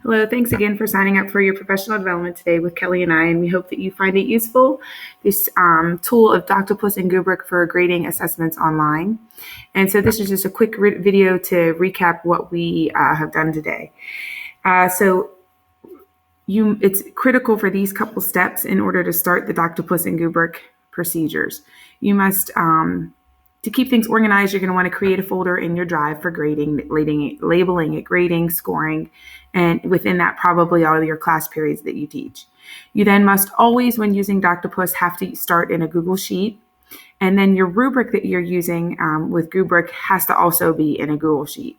Hello, thanks again for signing up for your professional development today with Kelly and I, and we hope that you find it useful, this tool of Doctopus and Gubrick for grading assessments online. And so this is just a quick video to recap what we have done today. It's critical for these couple steps in order to start the Doctopus and Gubrick procedures. You must to keep things organized, you're going to want to create a folder in your drive for grading, labeling it, grading, scoring, and within that, probably all your class periods that you teach. You then must always, when using Doctopus, have to start in a Google Sheet. And then your rubric that you're using with Gubrick has to also be in a Google Sheet.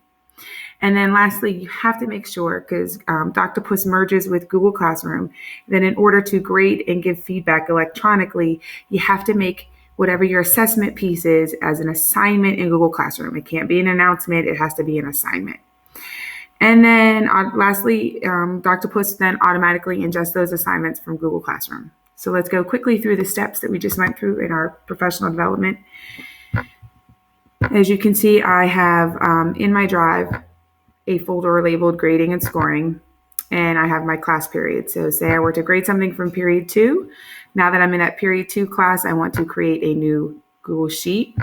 And then lastly, you have to make sure, because Doctopus merges with Google Classroom, that in order to grade and give feedback electronically, you have to make whatever your assessment piece is as an assignment in Google Classroom. It can't be an announcement, it has to be an assignment. And then lastly, Doctopus then automatically ingests those assignments from Google Classroom. So let's go quickly through the steps that we just went through in our professional development. As you can see, I have in my drive a folder labeled grading and scoring, and I have my class period. So say I were to grade something from period 2. Now that I'm in that period 2 class, I want to create a new Google Sheet.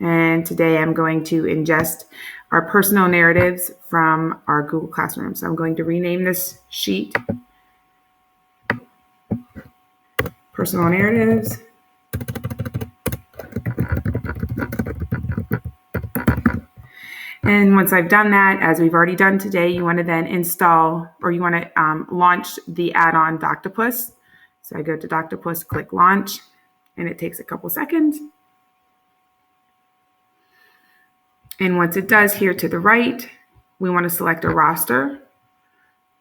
And today I'm going to ingest our personal narratives from our Google Classroom. So I'm going to rename this sheet Personal Narratives. And once I've done that, as we've already done today, you want to then install, or you want to launch the add-on Doctopus. So I go to Doctopus, click launch, and it takes a couple seconds. And once it does, here to the right, we want to select a roster.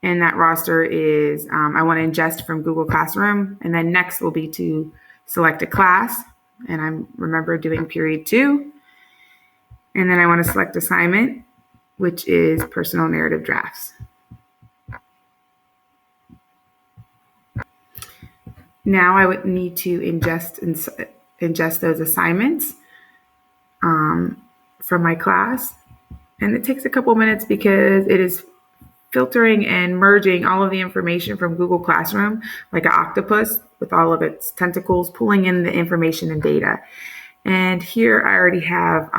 And that roster is, I want to ingest from Google Classroom. And then next will be to select a class. And I remember doing period 2. And then I want to select assignment, which is personal narrative drafts. Now I would need to ingest those assignments from my class. And it takes a couple minutes because it is filtering and merging all of the information from Google Classroom like an octopus with all of its tentacles, pulling in the information and data. And here I already have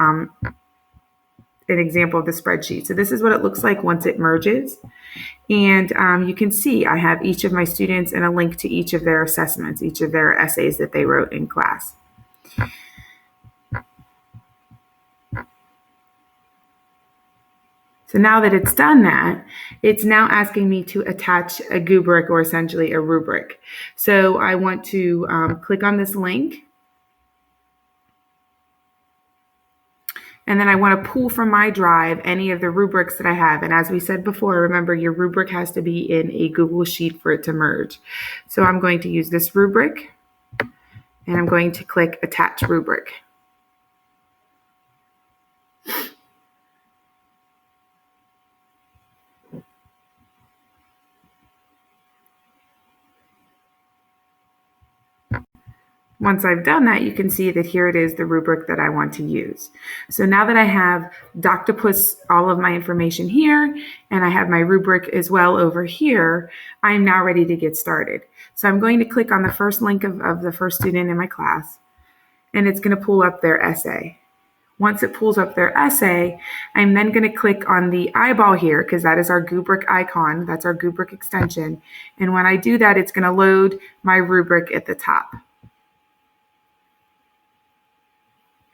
an example of the spreadsheet. So this is what it looks like once it merges. And you can see I have each of my students and a link to each of their assessments, each of their essays that they wrote in class. So now that it's done that, it's now asking me to attach a Gubrick, or essentially a rubric. So I want to click on this link. And then I want to pull from my drive any of the rubrics that I have. And as we said before, remember your rubric has to be in a Google Sheet for it to merge. So I'm going to use this rubric, and I'm going to click Attach Rubric. Once I've done that, you can see that here it is, the rubric that I want to use. So now that I have Doctopus, all of my information here, and I have my rubric as well over here, I'm now ready to get started. So I'm going to click on the first link of the first student in my class, and it's going to pull up their essay. Once it pulls up their essay, I'm then going to click on the eyeball here, because that is our Gubrick icon. That's our Gubrick extension. And when I do that, it's going to load my rubric at the top.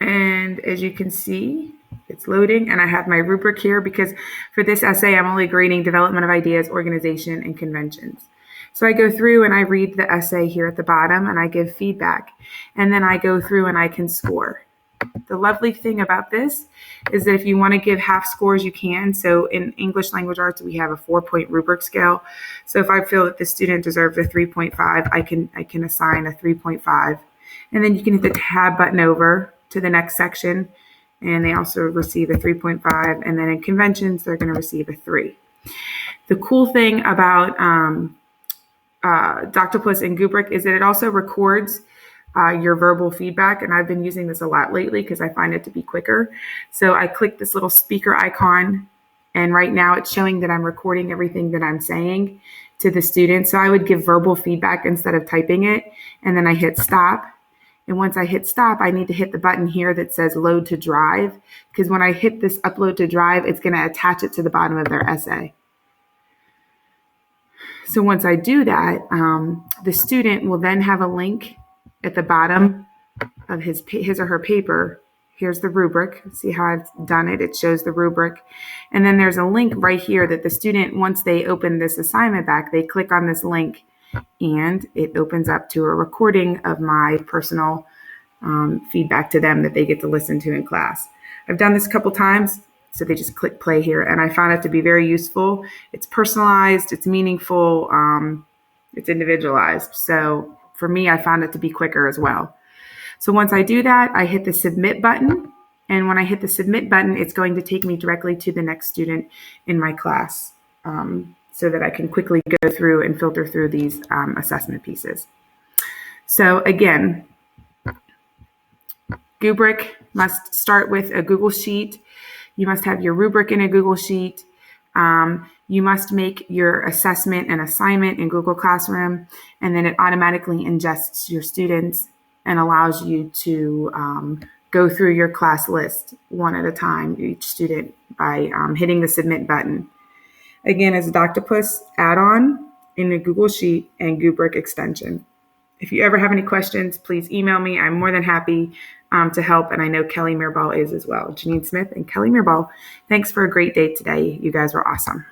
And as you can see, it's loading, and I have my rubric here because for this essay, I'm only grading development of ideas, organization, and conventions. So I go through and I read the essay here at the bottom, and I give feedback. And then I go through and I can score. The lovely thing about this is that if you want to give half scores, you can. So in English language arts, we have a 4-point rubric scale. So if I feel that the student deserves a 3.5, I can assign a 3.5. And then you can hit the tab button over to the next section, and they also receive a 3.5, and then in conventions, they're going to receive a 3. The cool thing about Doctopus and Gubrick is that it also records your verbal feedback, and I've been using this a lot lately because I find it to be quicker. So I click this little speaker icon And right now it's showing that I'm recording everything that I'm saying to the student. So I would give verbal feedback instead of typing it. And then I hit stop. And once I hit stop, I need to hit the button here that says load to drive, because when I hit this upload to drive, it's going to attach it to the bottom of their essay. So once I do that, the student will then have a link at the bottom of his or her paper. Here's the rubric. See how I've done it? It shows the rubric. And then there's a link right here that the student, once they open this assignment back, they click on this link and it opens up to a recording of my personal feedback to them that they get to listen to in class. I've done this a couple times, so they just click play here, and I found it to be very useful. It's personalized, it's meaningful, it's individualized. So for me, I found it to be quicker as well. So once I do that, I hit the submit button. And when I hit the submit button, it's going to take me directly to the next student in my class, so that I can quickly go through and filter through these assessment pieces. So again, Rubric must start with a Google Sheet. You must have your rubric in a Google Sheet. You must make your assessment and assignment in Google Classroom, and then it automatically ingests your students and allows you to go through your class list one at a time, each student, by hitting the submit button. Again, it's a Doctopus add-on in the Google Sheet and Rubric extension. If you ever have any questions, please email me. I'm more than happy to help, and I know Kelly Mirabal is as well. Janine Smith and Kelly Mirabal, thanks for a great day today. You guys were awesome.